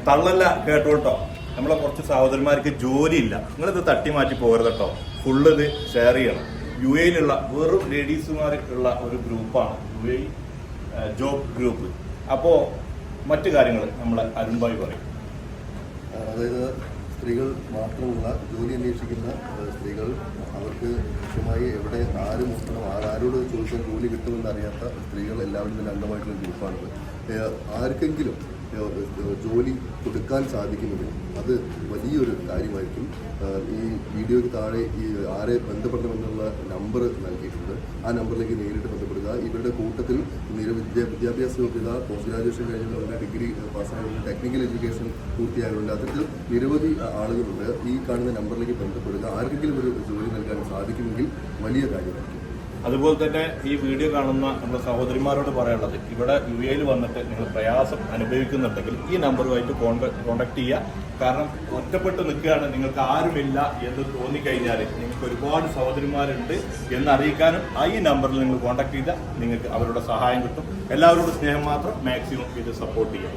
തള്ളല്ല കേട്ടോട്ടോ. നമ്മളെ കുറച്ച് സഹോദരന്മാർക്ക് ജോലിയില്ല, നിങ്ങളിത് തട്ടി മാറ്റി പോകരുത് കേട്ടോ. ഫുള്ള് ഇത് ഷെയർ ചെയ്യണം. UAE-ലുള്ള വെറും ലേഡീസുമാർക്കുള്ള ഒരു ഗ്രൂപ്പാണ് UAE ജോബ് ഗ്രൂപ്പ്. അപ്പോൾ മറ്റു കാര്യങ്ങൾ നമ്മളെ അരുൺ ഭായി പറയും. അതായത് സ്ത്രീകൾ മാത്രമുള്ള ജോലി അന്വേഷിക്കുന്ന സ്ത്രീകൾ, അവർക്ക് കൃത്യമായി എവിടെ ആര് മുട്ടണം, ആരോട് ചോദിച്ചാൽ ജോലി കിട്ടുമെന്ന് അറിയാത്ത സ്ത്രീകൾ എല്ലാവരും തന്നെ അംഗമായിട്ടുള്ള ഗ്രൂപ്പാണിത്. ആർക്കെങ്കിലും ജോലി കൊടുക്കാൻ സാധിക്കുമെങ്കിൽ അത് വലിയൊരു കാര്യമായിരിക്കും. ഈ വീഡിയോയ്ക്ക് താഴെ ഈ ആരെ ബന്ധപ്പെടണമെന്നുള്ള നമ്പർ നൽകിയിട്ടുണ്ട്. ആ നമ്പറിലേക്ക് നേരിട്ട് ബന്ധപ്പെടുക. ഇവരുടെ കൂട്ടത്തിൽ വിദ്യാഭ്യാസ യോഗ്യത, പോസ്റ്റ് ഗ്രാജുവേഷൻ കഴിഞ്ഞവരുടെ, ഡിഗ്രി പാസ്സായവരുടെ, ടെക്നിക്കൽ എഡ്യൂക്കേഷൻ പൂർത്തിയായവരുടെ, അത്തരത്തിൽ നിരവധി ആളുകളുണ്ട്. ഈ കാണുന്ന നമ്പറിലേക്ക് ബന്ധപ്പെടുക. ആർക്കെങ്കിലും ഒരു ജോലി നൽകാൻ സാധിക്കുമെങ്കിൽ വലിയ കാര്യമായിരിക്കും. അതുപോലെ തന്നെ ഈ വീഡിയോ കാണുന്ന നമ്മുടെ സഹോദരിമാരോട് പറയാനുള്ളത്, ഇവിടെ UAE-ൽ വന്നിട്ട് നിങ്ങൾ പ്രയാസം അനുഭവിക്കുന്നുണ്ടെങ്കിൽ ഈ നമ്പറുമായിട്ട് കോൺടാക്ട് ചെയ്യുക. കാരണം ഒറ്റപ്പെട്ട് നിൽക്കുകയാണ്, നിങ്ങൾക്ക് ആരുമില്ല എന്ന് തോന്നിക്കഴിഞ്ഞാൽ നിങ്ങൾക്ക് ഒരുപാട് സഹോദരിമാരുണ്ട് എന്നറിയിക്കാനും ഈ നമ്പറിൽ നിങ്ങൾ കോൺടാക്ട് ചെയ്താൽ നിങ്ങൾക്ക് അവരുടെ സഹായം കിട്ടും. എല്ലാവരോടും സ്നേഹം മാത്രം, മാക്സിമം ഇത് സപ്പോർട്ട് ചെയ്യാം.